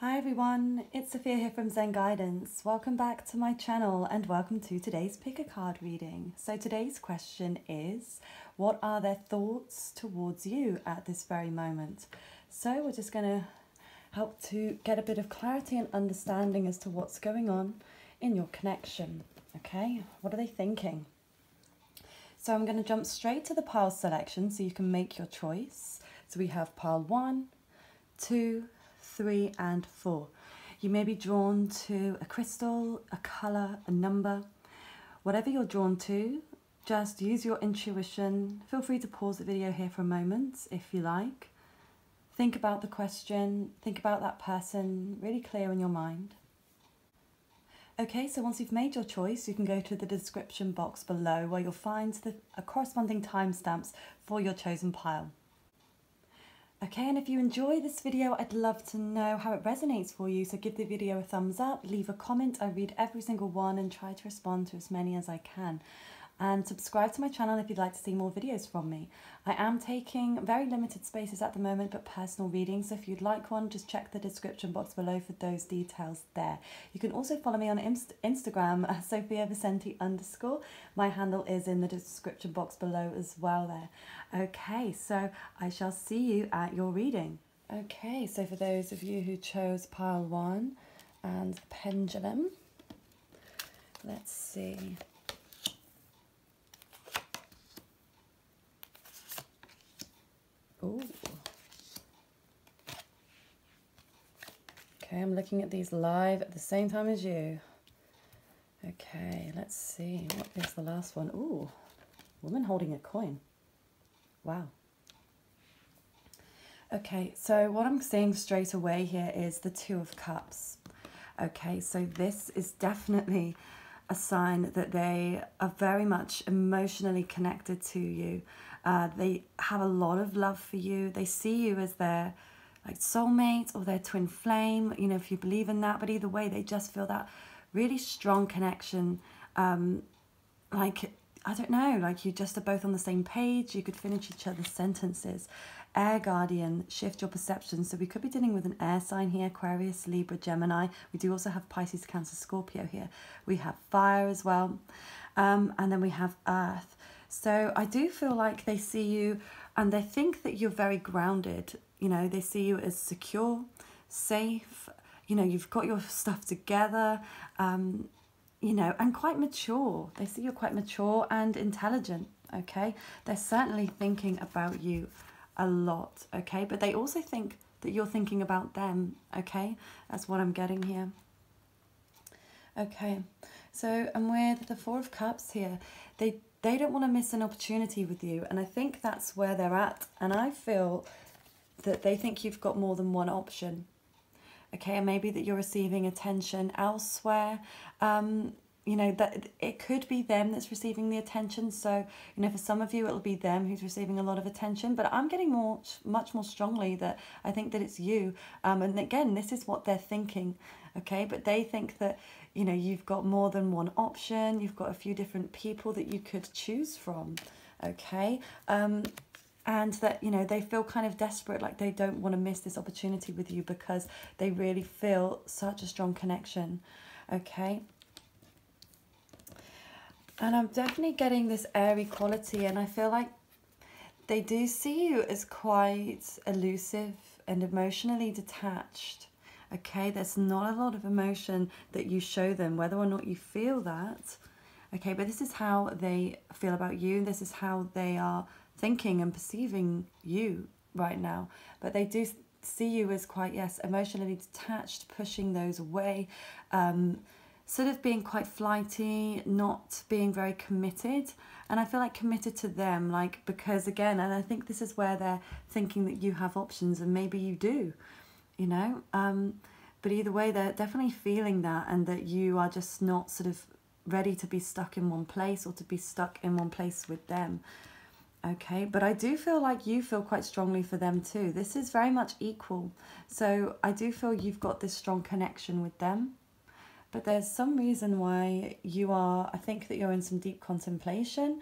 Hi everyone, it's Sophia here from Zen Guidance. Welcome back to my channel and welcome to today's pick a card reading. So today's question is, what are their thoughts towards you at this very moment? So we're just going to help to get a bit of clarity and understanding as to what's going on in your connection. Okay, what are they thinking? So I'm going to jump straight to the pile selection so you can make your choice. So we have pile 1, 2, 3 and 4. You may be drawn to a crystal, a colour, a number. Whatever you're drawn to, just use your intuition. Feel free to pause the video here for a moment if you like. Think about the question, think about that person, really clear in your mind. Okay, so once you've made your choice, you can go to the description box below where you'll find the corresponding timestamps for your chosen pile. Okay, and if you enjoy this video, I'd love to know how it resonates for you. So give the video a thumbs up, leave a comment. I read every single one and try to respond to as many as I can. And subscribe to my channel if you'd like to see more videos from me. I am taking very limited spaces at the moment, but personal readings. So if you'd like one, just check the description box below for those details there. You can also follow me on Instagram, @SophiaVicenti_. My handle is in the description box below as well there. Okay, so I shall see you at your reading. Okay, so for those of you who chose pile 1 and pendulum, let's see. Ooh. Okay, I'm looking at these live at the same time as you. Okay, let's see. What is the last one? Ooh, woman holding a coin. Wow. Okay, so what I'm seeing straight away here is the Two of Cups. Okay, so this is definitely a sign that they are very much emotionally connected to you. They have a lot of love for you. They see you as their soulmate or their twin flame, you know, if you believe in that. But either way, they just feel that really strong connection. I don't know, like you just are both on the same page. You could finish each other's sentences. Air guardian, shift your perception. So we could be dealing with an air sign here, Aquarius, Libra, Gemini. We do also have Pisces, Cancer, Scorpio here. We have fire as well. And then we have earth. So I do feel like they see you and they think that you're very grounded. You know, they see you as secure, safe. You know, you've got your stuff together. You know, and quite mature. They see you're quite mature and intelligent, okay? They're certainly thinking about you a lot, okay? But they also think that you're thinking about them, okay? That's what I'm getting here. Okay, so and with the Four of Cups here, they don't want to miss an opportunity with you, and I think that's where they're at, and I feel that they think you've got more than one option. Okay, and maybe that you're receiving attention elsewhere. You know, that it could be them that's receiving the attention. So, you know, for some of you, it'll be them who's receiving a lot of attention. But I'm getting much more strongly that I think that it's you. And again, this is what they're thinking. Okay, but they think that, you know, you've got more than one option. You've got a few different people that you could choose from. Okay. And that, you know, they feel kind of desperate, like they don't want to miss this opportunity with you because they really feel such a strong connection, okay? And I'm definitely getting this airy quality, and I feel like they do see you as quite elusive and emotionally detached, okay? There's not a lot of emotion that you show them, whether or not you feel that, okay? But this is how they feel about you, and this is how they are thinking and perceiving you right now. But they do see you as quite, yes, emotionally detached, pushing those away, sort of being quite flighty, not being very committed. And I feel like committed to them, like, because again, and I think this is where they're thinking that you have options, and maybe you do, you know, but either way, they're definitely feeling that, and that you are just not sort of ready to be stuck in one place or to be stuck in one place with them. Okay, but I do feel like you feel quite strongly for them too. This is very much equal. So I do feel you've got this strong connection with them. But there's some reason why you are, I think that you're in some deep contemplation.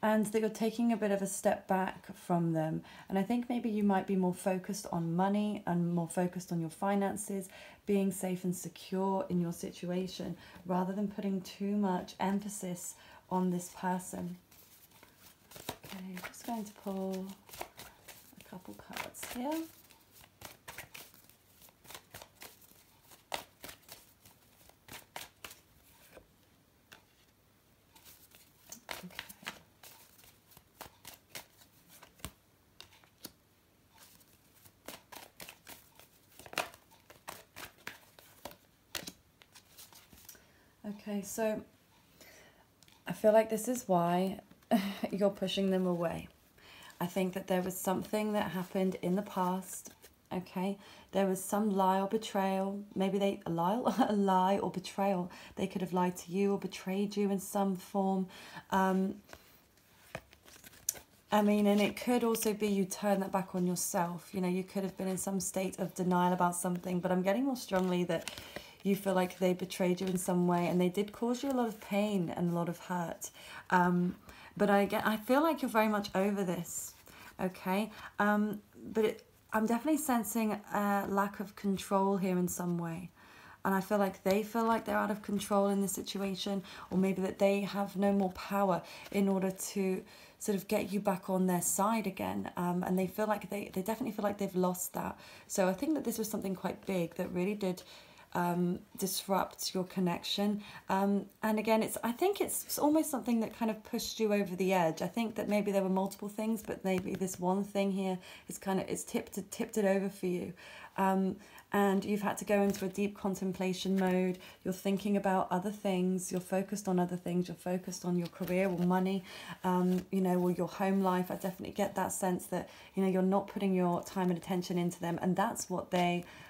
and that you're taking a bit of a step back from them. And I think maybe you might be more focused on money and more focused on your finances, being safe and secure in your situation, rather than putting too much emphasis on this person. Okay, I'm just going to pull a couple cards here. Okay, so I feel like this is why you're pushing them away. I think that there was something that happened in the past, okay? There was some lie or betrayal. Maybe a lie or betrayal. They could have lied to you or betrayed you in some form. I mean, and it could also be you turn that back on yourself. You know, you could have been in some state of denial about something, but I'm getting more strongly that you feel like they betrayed you in some way, and they did cause you a lot of pain and a lot of hurt. But I feel like you're very much over this, okay? But I'm definitely sensing a lack of control here in some way. And I feel like they feel like they're out of control in this situation, or maybe that they have no more power in order to sort of get you back on their side again. And they feel like they definitely feel like they've lost that. So I think that this was something quite big that really did disrupt your connection. And again, I think it's almost something that kind of pushed you over the edge. I think that maybe there were multiple things, but maybe this one thing here is it's tipped it over for you. And you've had to go into a deep contemplation mode. You're thinking about other things. You're focused on other things. You're focused on your career or money, you know, or your home life. I definitely get that sense that, you know, you're not putting your time and attention into them. And that's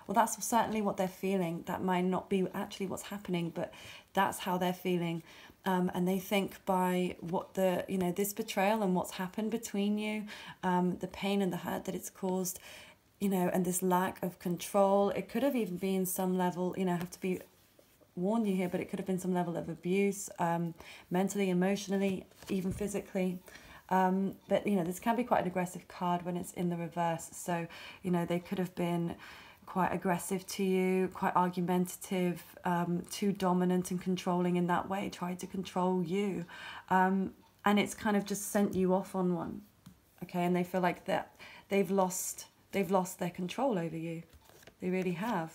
that's certainly what they're feeling. That might not be actually what's happening, but that's how they're feeling. And they think by what this betrayal and what's happened between you, the pain and the hurt that it's caused, you know, and this lack of control. It could have even been some level, you know, I have to warn you here, but it could have been some level of abuse, mentally, emotionally, even physically. But, you know, this can be quite an aggressive card when it's in the reverse. So, you know, they could have been quite aggressive to you, quite argumentative, too dominant and controlling in that way, tried to control you. And it's kind of just sent you off on one, okay? And they feel like that they've lost their control over you. They really have,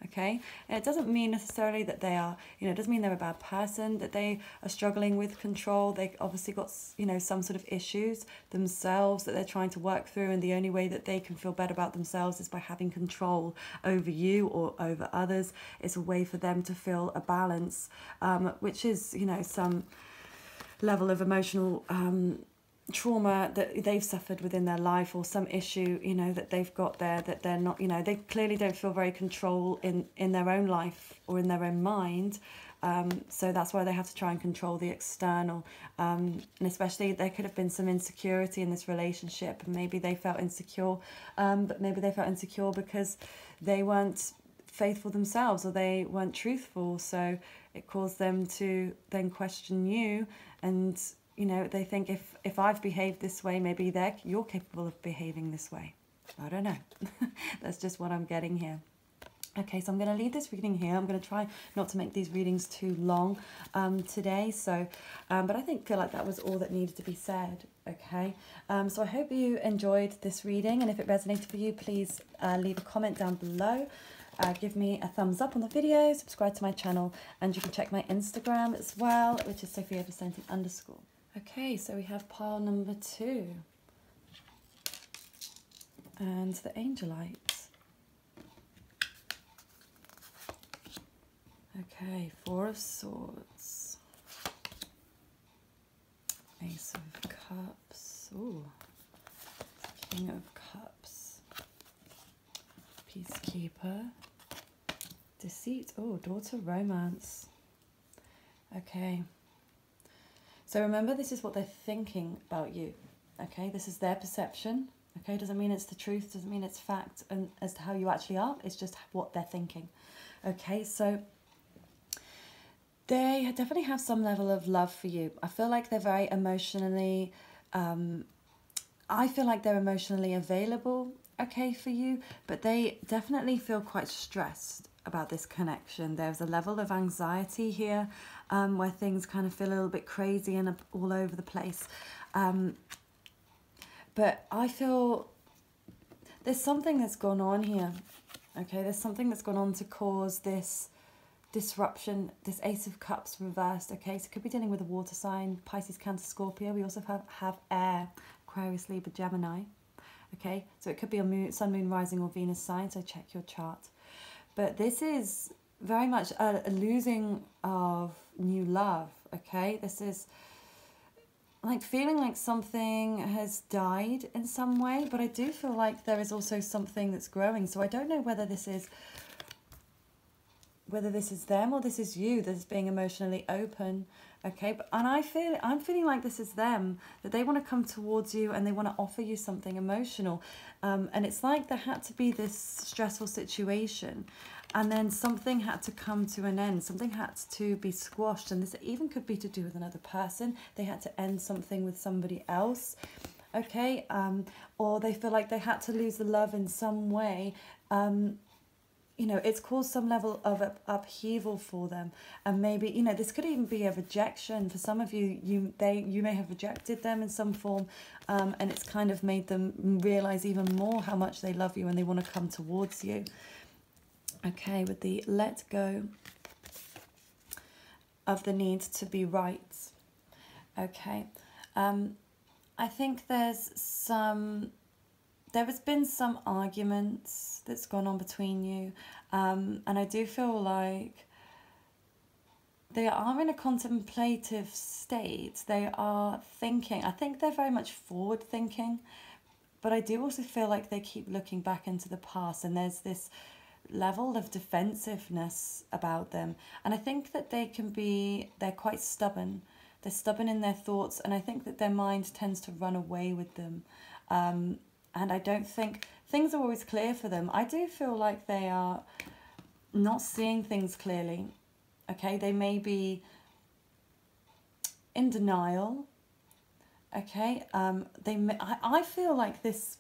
okay? And it doesn't mean necessarily that they are, you know, it doesn't mean they're a bad person, that they are struggling with control. They obviously got, you know, some sort of issues themselves that they're trying to work through, and the only way that they can feel better about themselves is by having control over you or over others. It's a way for them to feel a balance, which is, you know, some level of emotional trauma that they've suffered within their life, or some issue, you know, that they've got there, that they're not, you know, they clearly don't feel very control in their own life or in their own mind. So that's why they have to try and control the external. And especially there could have been some insecurity in this relationship, and maybe they felt insecure, but maybe they felt insecure because they weren't faithful themselves, or they weren't truthful. So it caused them to then question you, and you know, they think if I've behaved this way, maybe you're capable of behaving this way. I don't know. That's just what I'm getting here. Okay, so I'm going to leave this reading here. I'm going to try not to make these readings too long today. So, but I feel like that was all that needed to be said. Okay, so I hope you enjoyed this reading, and if it resonated for you, please leave a comment down below. Give me a thumbs up on the video, subscribe to my channel, and you can check my Instagram as well, which is _. Okay, so we have pile number 2 and the Angelite. Okay, 4 of Swords, Ace of Cups, ooh, King of Cups, Peacekeeper, Deceit, oh, Daughter Romance. Okay. So remember, this is what they're thinking about you, okay? This is their perception, okay? Doesn't mean it's the truth, doesn't mean it's fact and as to how you actually are. It's just what they're thinking, okay? So they definitely have some level of love for you. I feel like they're very emotionally, I feel like they're emotionally available, okay, for you, but they definitely feel quite stressed about this connection. There's a level of anxiety here, where things kind of feel a little bit crazy and all over the place. But I feel there's something that's gone on here, okay? There's something that's gone on to cause this disruption, this Ace of Cups reversed, okay? So it could be dealing with a water sign, Pisces, Cancer, Scorpio. We also have air, Aquarius, Libra, Gemini, okay? So it could be a Sun, Moon, Rising or Venus sign, so check your chart. But this is very much a losing of new love, okay? This is like feeling like something has died in some way, but I do feel like there is also something that's growing. So I don't know whether this is them or this is you that's being emotionally open, okay? But I'm feeling like this is them, that they want to come towards you and they want to offer you something emotional, and it's like there had to be this stressful situation, and then something had to come to an end, something had to be squashed, and this even could be to do with another person. They had to end something with somebody else, okay? Or they feel like they had to lose the love in some way. You know, it's caused some level of upheaval for them, and maybe, you know, this could even be a rejection for some of you. You may have rejected them in some form, and it's kind of made them realize even more how much they love you and they want to come towards you. Okay, with the let go of the need to be right. Okay, I think there has been some arguments that's gone on between you, and I do feel like they are in a contemplative state. They are thinking. I think they're very much forward thinking, but I do also feel like they keep looking back into the past, and there's this level of defensiveness about them. And I think that they're quite stubborn. They're stubborn in their thoughts, and I think that their mind tends to run away with them. And I don't think things are always clear for them. I do feel like they are not seeing things clearly. Okay, they may be in denial. Okay, I feel like this,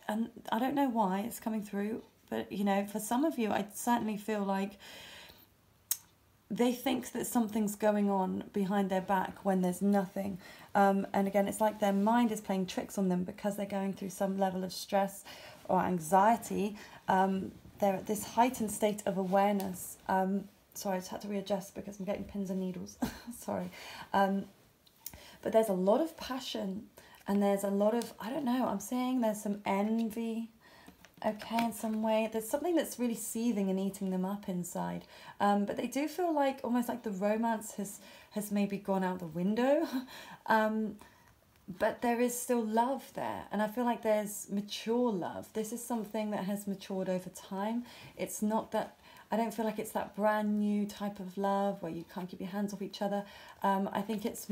and I don't know why it's coming through, but you know, for some of you, I certainly feel like they think that something's going on behind their back when there's nothing. And again, it's like their mind is playing tricks on them because they're going through some level of stress or anxiety. They're at this heightened state of awareness. Sorry, I just had to readjust because I'm getting pins and needles. Sorry. But there's a lot of passion, and there's a lot of, I don't know, I'm saying there's some envy, okay, in some way. There's something that's really seething and eating them up inside. But they do feel like, almost like the romance has maybe gone out the window. But there is still love there, and I feel like there's mature love. This is something that has matured over time. It's not that, I don't feel like it's that brand new type of love where you can't keep your hands off each other. I think it's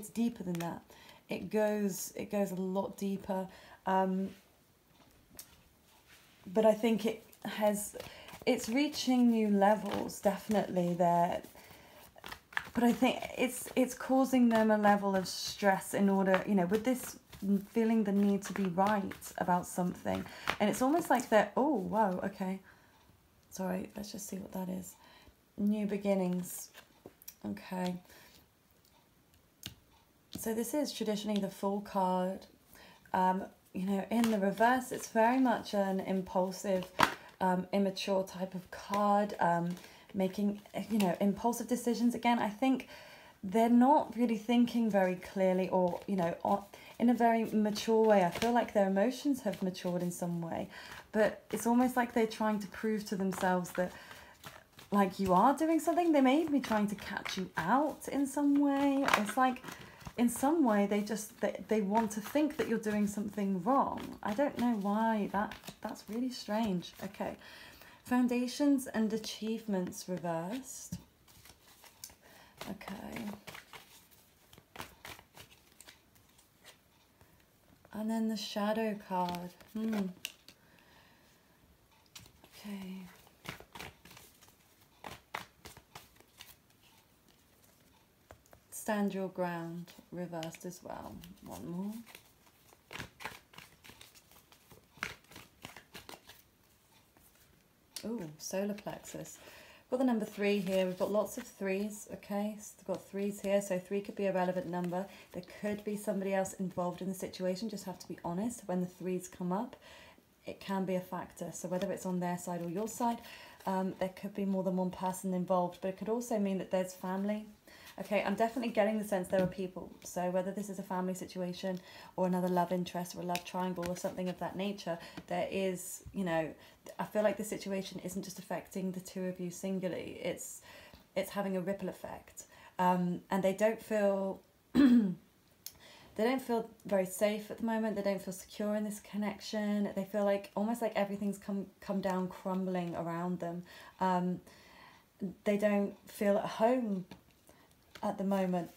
deeper than that. It goes a lot deeper. But I think it's reaching new levels, definitely there. But I think it's causing them a level of stress in order, you know, with this feeling the need to be right about something. And it's almost like they're, oh, wow, okay. Sorry, let's just see what that is. New beginnings. Okay. So this is traditionally the Fool card. You know, in the reverse, it's very much an impulsive, immature type of card. Making, you know, impulsive decisions. Again, I think they're not really thinking very clearly, or, you know, in a very mature way. I feel like their emotions have matured in some way, but it's almost like they're trying to prove to themselves that, like, you are doing something. They may be trying to catch you out in some way. It's like, in some way, they want to think that you're doing something wrong. I don't know why. That's really strange. Okay. Foundations and achievements reversed. Okay. And then the shadow card. Okay. stand your ground reversed as well. One more. Ooh, solar plexus. We've got the number 3 here. We've got lots of 3s, okay? So we've got 3s here, so 3 could be a relevant number. There could be somebody else involved in the situation, just have to be honest. When the 3s come up, it can be a factor. So whether it's on their side or your side, there could be more than one person involved, but it could also mean that there's family. Okay, I'm definitely getting the sense there are people. So whether this is a family situation or another love interest or a love triangle or something of that nature, there is, you know, I feel like the situation isn't just affecting the two of you singularly. It's having a ripple effect. And they don't feel they don't feel very safe at the moment. They don't feel secure in this connection. They feel like almost like everything's come down crumbling around them. They don't feel at home at the moment,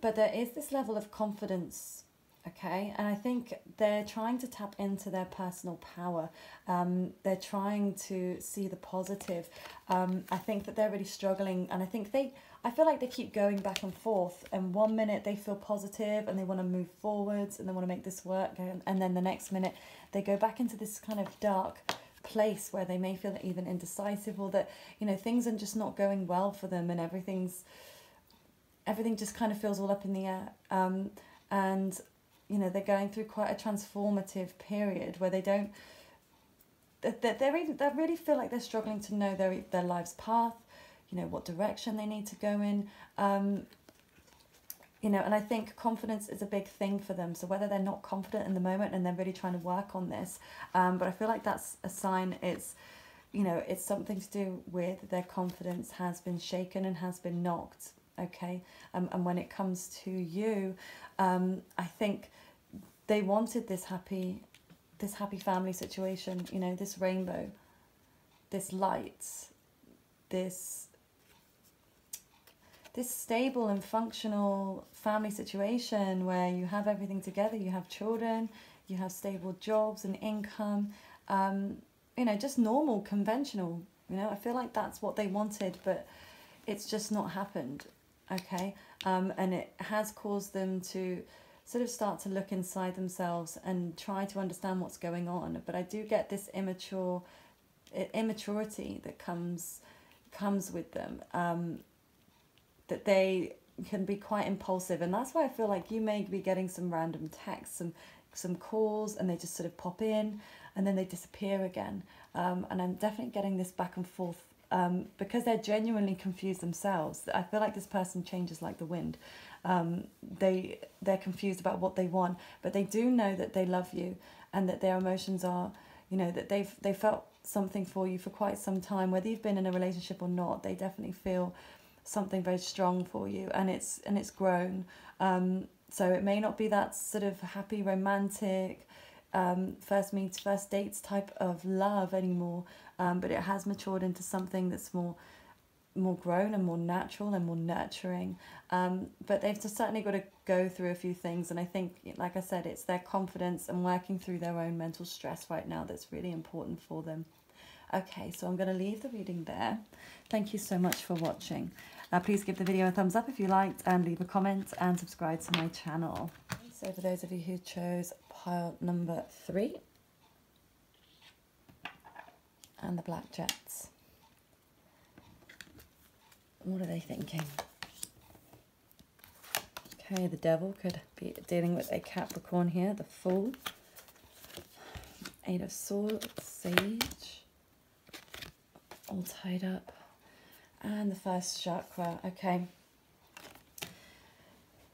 but there is this level of confidence, okay, and I think they're trying to tap into their personal power. They're trying to see the positive. I think that they're really struggling, and I feel like they keep going back and forth, and 1 minute they feel positive and they want to move forwards and they want to make this work, and then the next minute they go back into this kind of dark place where they may feel even indecisive, or that, you know, things are just not going well for them, and everything just kind of feels all up in the air. And, you know, they're going through quite a transformative period where they really feel like they're struggling to know their life's path, you know, what direction they need to go in. You know, and I think confidence is a big thing for them. So whether they're not confident in the moment and they're really trying to work on this, but I feel like that's a sign it's, you know, it's something to do with their confidence has been shaken and has been knocked. Okay, and when it comes to you, I think they wanted this happy family situation, you know, this rainbow, this light, this stable and functional family situation where you have everything together, you have children, you have stable jobs and income, you know, just normal, conventional, you know. I feel like that's what they wanted, but it's just not happened. Okay, and it has caused them to sort of start to look inside themselves and try to understand what's going on. But I do get this immaturity that comes with them, that they can be quite impulsive, and that's why I feel like you may be getting some random texts, some calls, and they just sort of pop in and then they disappear again. And I'm definitely getting this back and forth. Because they're genuinely confused themselves. I feel like this person changes like the wind. They're confused about what they want, but they do know that they love you and that their emotions are, you know, that they've felt something for you for quite some time. Whether you've been in a relationship or not, they definitely feel something very strong for you, and it's grown. So it may not be that sort of happy romantic first meets, first dates type of love anymore, but it has matured into something that's more grown and more natural and more nurturing. But they've just certainly got to go through a few things, and I think, like I said, it's their confidence and working through their own mental stress right now that's really important for them. Okay, so I'm going to leave the reading there. Thank you so much for watching. Please give the video a thumbs up if you liked, and leave a comment and subscribe to my channel. So for those of you who chose pile number 3 and the Black Jets, what are they thinking? Okay, the Devil could be dealing with a Capricorn here, the Fool, 8 of Swords, Sage, all tied up, and the first chakra. Okay,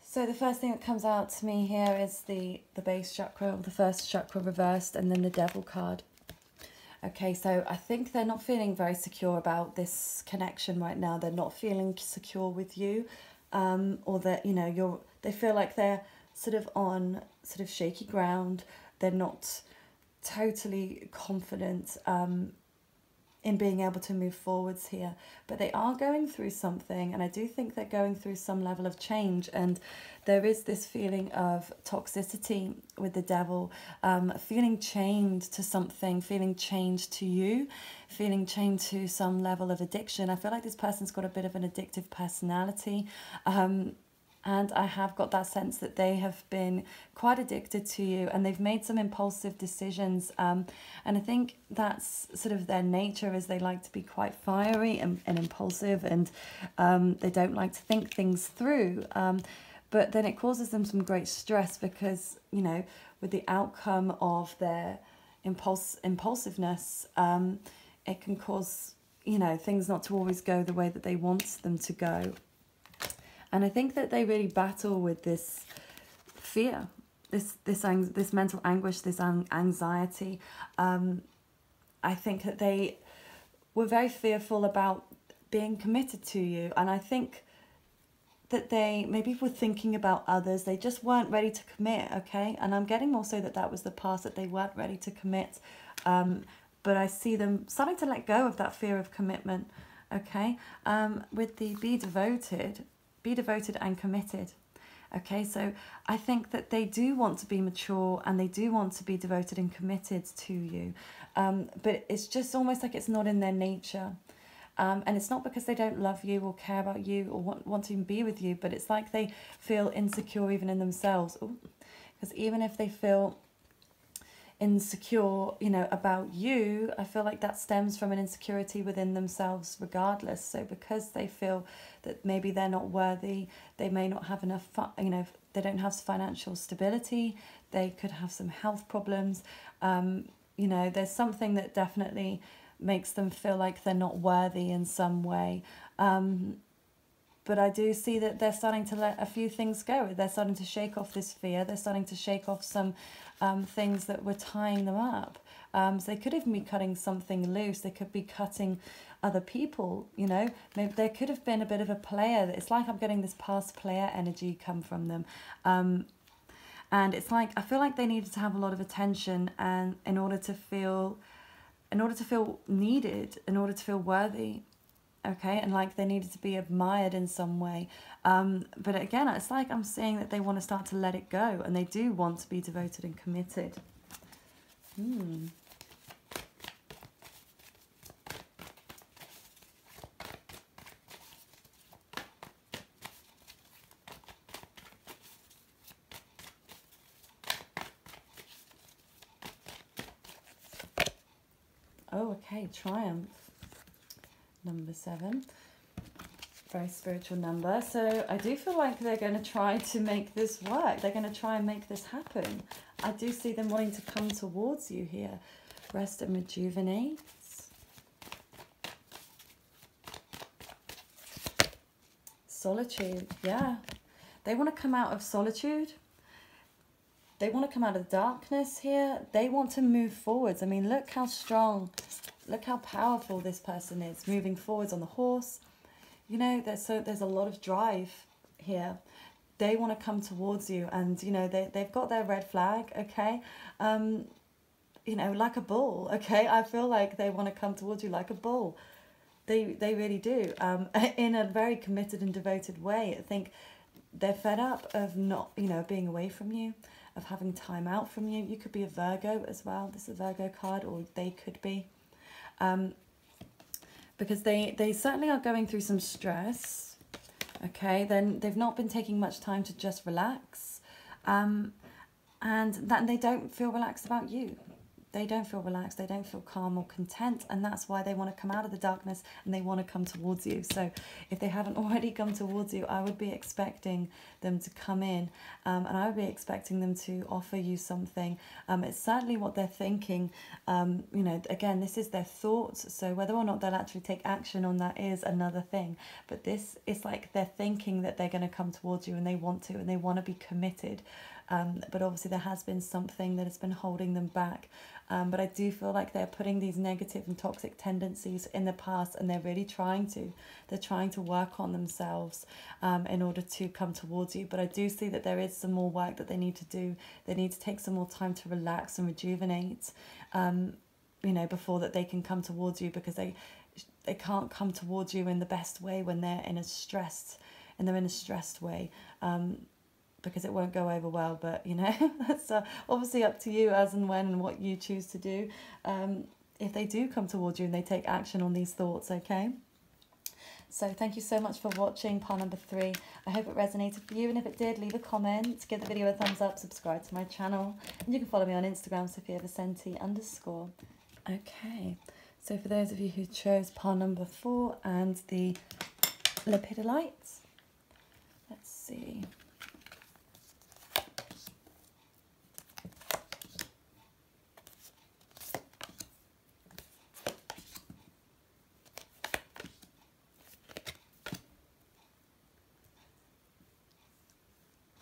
so the first thing that comes out to me here is the base chakra, or the first chakra reversed, and then the Devil card. Okay, so I think they're not feeling very secure about this connection right now. They're not feeling secure with you, or that, you know, they feel like they're sort of on sort of shaky ground. They're not totally confident in being able to move forwards here, but they are going through something, and I do think they're going through some level of change, and there is this feeling of toxicity with the Devil, feeling chained to something, feeling chained to you, feeling chained to some level of addiction. I feel like this person's got a bit of an addictive personality, And I have got that sense that they have been quite addicted to you, and they've made some impulsive decisions. And I think that's sort of their nature, is they like to be quite fiery and impulsive, and they don't like to think things through. But then it causes them some great stress because, you know, with the outcome of their impulsiveness, it can cause, you know, things not to always go the way that they want them to go. And I think that they really battle with this fear, this mental anguish, this anxiety. I think that they were very fearful about being committed to you. And I think that they maybe were thinking about others. They just weren't ready to commit, okay? And I'm getting also that that was the past, that they weren't ready to commit. But I see them starting to let go of that fear of commitment, okay? With the be devoted and committed. Okay, so I think that they do want to be mature and they do want to be devoted and committed to you. But it's just almost like it's not in their nature. And it's not because they don't love you or care about you or want to even be with you, but it's like they feel insecure even in themselves. Because even if they feel insecure, you know, about you, I feel like that stems from an insecurity within themselves regardless. So because they feel that maybe they're not worthy, they may not have enough, you know, they don't have financial stability, they could have some health problems. You know, there's something that definitely makes them feel like they're not worthy in some way. But I do see that they're starting to let a few things go. They're starting to shake off this fear. They're starting to shake off some things that were tying them up. So they could even be cutting something loose. They could be cutting other people, you know. Maybe there could have been a bit of a player. It's like I'm getting this past player energy come from them. And it's like, I feel like they needed to have a lot of attention and in order to feel needed, in order to feel worthy. Okay, and like they needed to be admired in some way. But again, it's like I'm seeing that they want to start to let it go, and they do want to be devoted and committed. Oh, okay, Triumph. Number 7. Very spiritual number. So I do feel like they're going to try to make this work. They're going to try and make this happen. I do see them wanting to come towards you here. Rest and rejuvenate. Solitude. Yeah. They want to come out of solitude. They want to come out of the darkness here. They want to move forwards. I mean, look how strong, look how powerful this person is. Moving forwards on the horse. You know, there's a lot of drive here. They want to come towards you, and, you know, they've got their red flag, okay? You know, like a bull, okay? I feel like they want to come towards you like a bull. They really do, in a very committed and devoted way. I think they're fed up of not, you know, being away from you, of having time out from you. You could be a Virgo as well. This is a Virgo card, or they could be. Because they certainly are going through some stress. Okay, then they've not been taking much time to just relax. And that they don't feel relaxed about you. They don't feel relaxed, they don't feel calm or content, and that's why they want to come out of the darkness and they want to come towards you. So if they haven't already come towards you, I would be expecting them to come in, and I would be expecting them to offer you something. It's certainly what they're thinking. You know, again, this is their thoughts, so whether or not they'll actually take action on that is another thing. But this is like they're thinking that they're going to come towards you, and they want to be committed. But obviously there has been something that has been holding them back. But I do feel like they're putting these negative and toxic tendencies in the past, and they're really trying to work on themselves in order to come towards you. But I do see that there is some more work that they need to do. They need to take some more time to relax and rejuvenate, you know, before that they can come towards you, because they can't come towards you in the best way when they're in a stressed way. Because it won't go over well, but, you know, that's obviously up to you as and when and what you choose to do. If they do come towards you and they take action on these thoughts, okay? So thank you so much for watching pile number 3. I hope it resonated for you, and if it did, leave a comment, give the video a thumbs up, subscribe to my channel, and you can follow me on Instagram, _SophiaVicenti_. Okay, so for those of you who chose pile number 4 and the Lepidolite, let's see.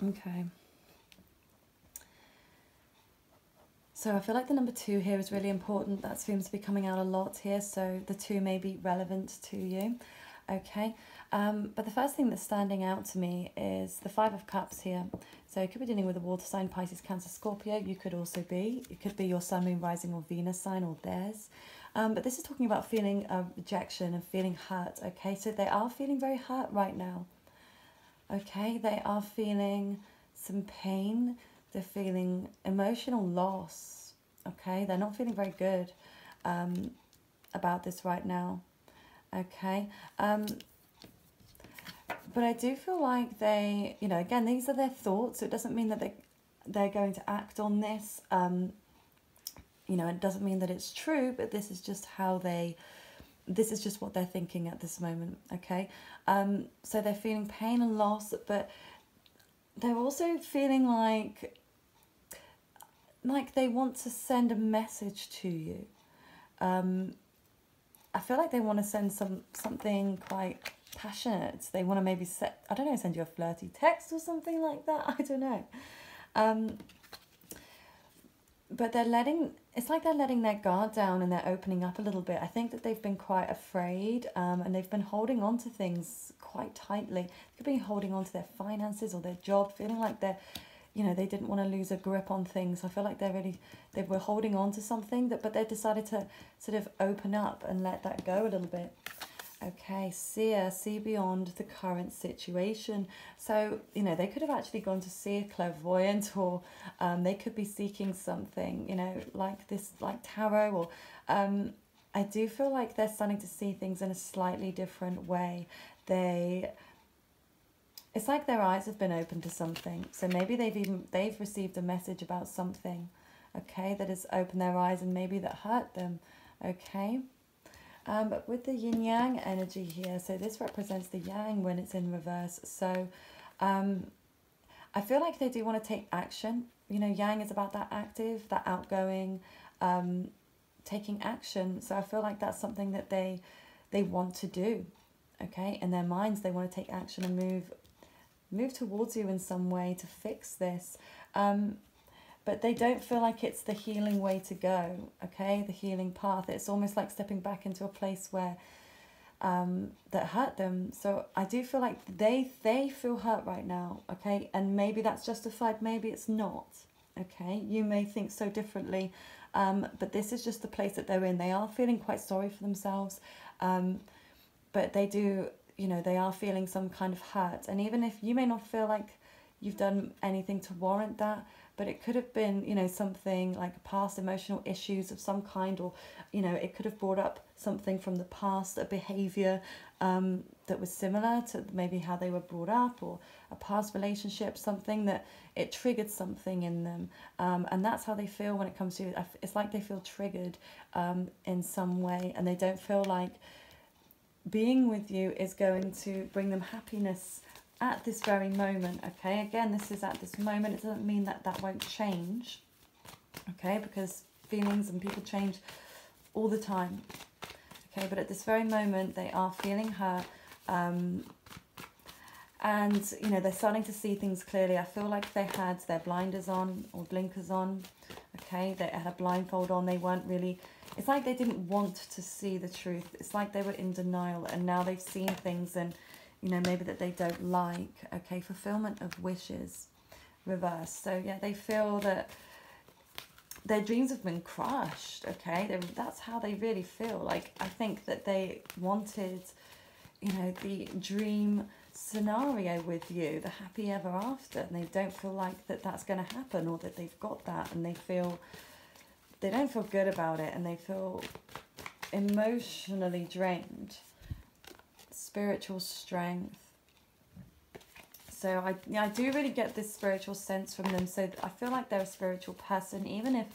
Okay. So I feel like the number 2 here is really important. That seems to be coming out a lot here, so the 2 may be relevant to you. Okay, but the first thing that's standing out to me is the 5 of Cups here. So you could be dealing with a water sign, Pisces, Cancer, Scorpio. You could also be, it could be your Sun, Moon, Rising or Venus sign or theirs. But this is talking about feeling rejection and feeling hurt. Okay, so they are feeling very hurt right now. Okay, they are feeling some pain. They're feeling emotional loss. Okay, they're not feeling very good about this right now. Okay, but I do feel like they, you know, again, these are their thoughts, so it doesn't mean that they're going to act on this. You know, it doesn't mean that it's true, but this is just how this is just what they're thinking at this moment. Okay, so they're feeling pain and loss, but they're also feeling like they want to send a message to you. I feel like they want to send something quite passionate. They want to maybe send you a flirty text or something like that. I don't know. But it's like they're letting their guard down and they're opening up a little bit. I think that they've been quite afraid, and they've been holding on to things quite tightly. They could be holding on to their finances or their job, feeling like they're, you know, they didn't want to lose a grip on things. I feel like they were holding on to something, but they decided to sort of open up and let that go a little bit. Okay, see beyond the current situation. So, you know, they could have actually gone to see a clairvoyant, or they could be seeking something, you know, like this, like tarot, or I do feel like they're starting to see things in a slightly different way. It's like their eyes have been opened to something. So maybe they've received a message about something, okay, that has opened their eyes and maybe that hurt them, okay. But with the yin-yang energy here, so this represents the yang when it's in reverse. So I feel like they do want to take action. You know, yang is about that active, that outgoing, taking action. So I feel like that's something that they want to do, okay. In their minds, they want to take action and move towards you in some way to fix this. But they don't feel like it's the healing way to go, okay, the healing path. It's almost like stepping back into a place where that hurt them. So I do feel like they feel hurt right now, okay, and maybe that's justified, maybe it's not, okay. You may think so differently, but this is just the place that they're in. They are feeling quite sorry for themselves, but they do, you know, they are feeling some kind of hurt. And even if you may not feel like you've done anything to warrant that, but it could have been, you know, something like past emotional issues of some kind, or, you know, it could have brought up something from the past, a behaviour that was similar to maybe how they were brought up, or a past relationship, something that it triggered something in them. And that's how they feel when it comes to, it's like they feel triggered in some way, and they don't feel like being with you is going to bring them happiness at this very moment, okay. Again, this is at this moment. It doesn't mean that that won't change, okay, because feelings and people change all the time, okay. But at this very moment, they are feeling hurt, and, you know, they're starting to see things clearly. I feel like they had their blinders on or blinkers on, okay. They had a blindfold on. They weren't really, it's like they didn't want to see the truth. It's like they were in denial, and now they've seen things, and, you know, maybe that they don't like, okay. Fulfillment of wishes, reverse. So yeah, they feel that their dreams have been crushed, okay. That's how they really feel. Like, I think that they wanted, you know, the dream scenario with you, the happy ever after, and they don't feel like that's going to happen, or that they've got that, and they don't feel good about it, and they feel emotionally drained, spiritual strength. So I do really get this spiritual sense from them. So I feel like they're a spiritual person, even if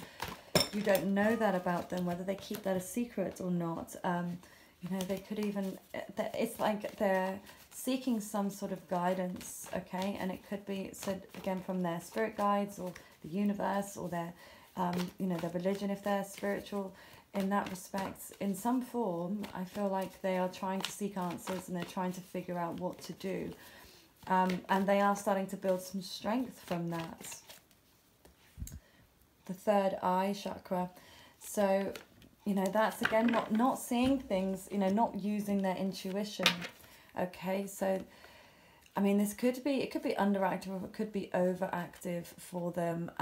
you don't know that about them, whether they keep that a secret or not. You know, they could even, it's like they're seeking some sort of guidance, okay? And it could be, so again, from their spirit guides or the universe or their, you know, their religion, if they're spiritual in that respect. In some form, I feel like they are trying to seek answers and they're trying to figure out what to do. And they are starting to build some strength from that. The third eye chakra. So, you know, that's again not seeing things, you know, not using their intuition. Okay, so I mean, it could be underactive or it could be overactive for them.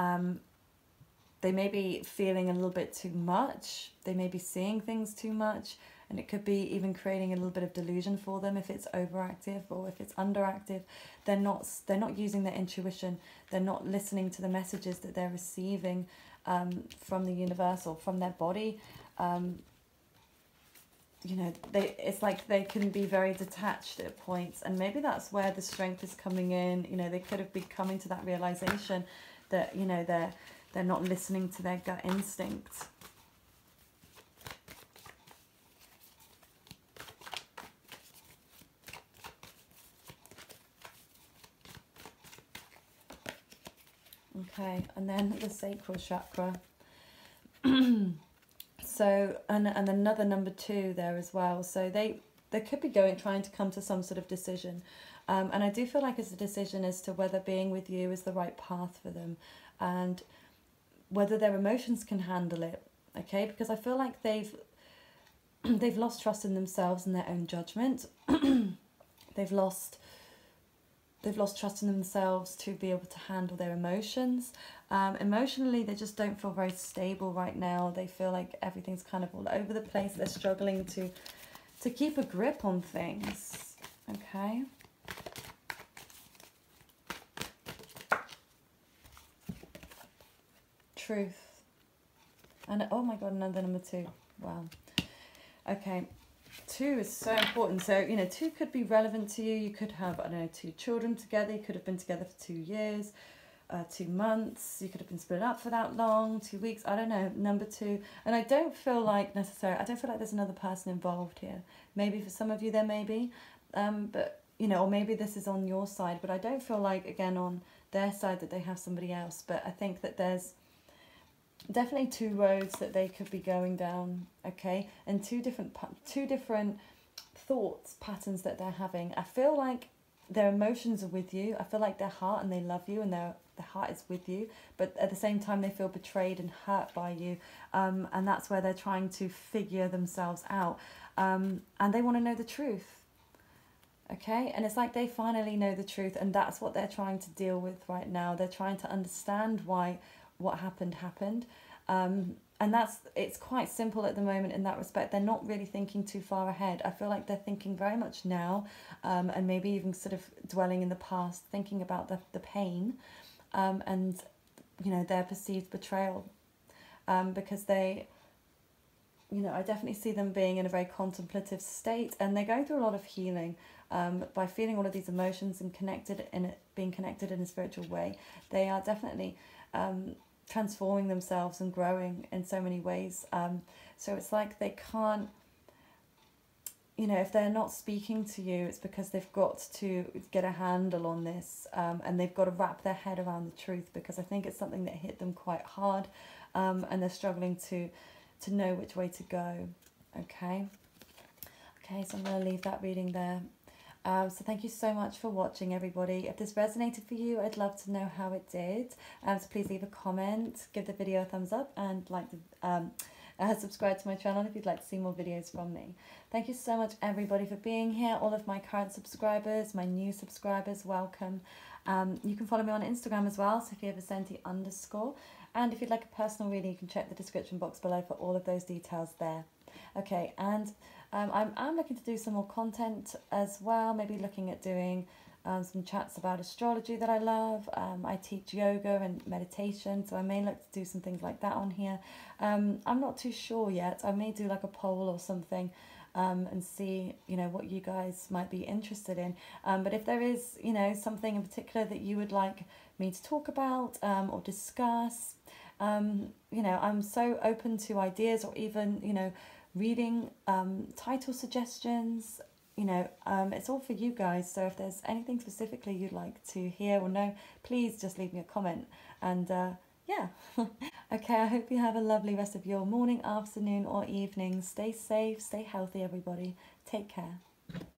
They may be feeling a little bit too much. They may be seeing things too much. And it could be even creating a little bit of delusion for them if it's overactive, or if it's underactive. They're not using their intuition. They're not listening to the messages that they're receiving from the universe or from their body. You know, it's like they can be very detached at points, and maybe that's where the strength is coming in. You know, they could have been coming to that realization that, you know, they're not listening to their gut instinct. Okay, and then the sacral chakra. So, and another number 2 there as well. So they could be trying to come to some sort of decision. And I do feel like it's a decision as to whether being with you is the right path for them, and whether their emotions can handle it. Okay, because I feel like they've lost trust in themselves and their own judgment. They've lost trust in themselves to be able to handle their emotions. Emotionally, they just don't feel very stable right now. They feel like everything's kind of all over the place. They're struggling to keep a grip on things. Okay. Truth. And oh my God, another number 2. Wow. Okay. 2 is so important. So, you know, 2 could be relevant to you. You could have, I don't know, 2 children together. You could have been together for 2 years, 2 months. You could have been split up for that long, 2 weeks. I don't know, number 2. And I don't feel like necessarily, I don't feel like there's another person involved here. Maybe for some of you there may be, but, you know, or maybe this is on your side. But I don't feel like, again, on their side that they have somebody else. But I think that there's definitely 2 roads that they could be going down, okay, and two different thoughts patterns that they're having. I feel like their emotions are with you. I feel like their heart, and they love you, and their heart is with you, but at the same time they feel betrayed and hurt by you, and that's where they're trying to figure themselves out, and they want to know the truth. Okay, and it's like they finally know the truth, and that's what they're trying to deal with right now. They're trying to understand why what happened, and it's quite simple at the moment in that respect. They're not really thinking too far ahead. I feel like they're thinking very much now, and maybe even sort of dwelling in the past, thinking about the pain, and, you know, their perceived betrayal, because they, you know, I definitely see them being in a very contemplative state, and they're going through a lot of healing, by feeling all of these emotions and being connected in a spiritual way. They are definitely transforming themselves and growing in so many ways. So it's like they can't, you know, if they're not speaking to you, it's because they've got to get a handle on this, and they've got to wrap their head around the truth, because I think it's something that hit them quite hard, and they're struggling to know which way to go. Okay, so I'm going to leave that reading there. So thank you so much for watching, everybody. If this resonated for you, I'd love to know how it did. So please leave a comment, give the video a thumbs up, and subscribe to my channel if you'd like to see more videos from me. Thank you so much, everybody, for being here. All of my current subscribers, my new subscribers, welcome. You can follow me on Instagram as well, Sophia Vicente _. And if you'd like a personal reading, you can check the description box below for all of those details there. Okay, and I'm looking to do some more content as well, maybe looking at doing some chats about astrology that I love. I teach yoga and meditation, so I may look to do some things like that on here. I'm not too sure yet. I may do like a poll or something and see, what you guys might be interested in. But if there is, something in particular that you would like me to talk about or discuss, I'm so open to ideas, or even, reading title suggestions. It's all for you guys. So if there's anything specifically you'd like to hear or know, please just leave me a comment. And yeah. Okay, I hope you have a lovely rest of your morning, afternoon, or evening. Stay safe, stay healthy, everybody. Take care.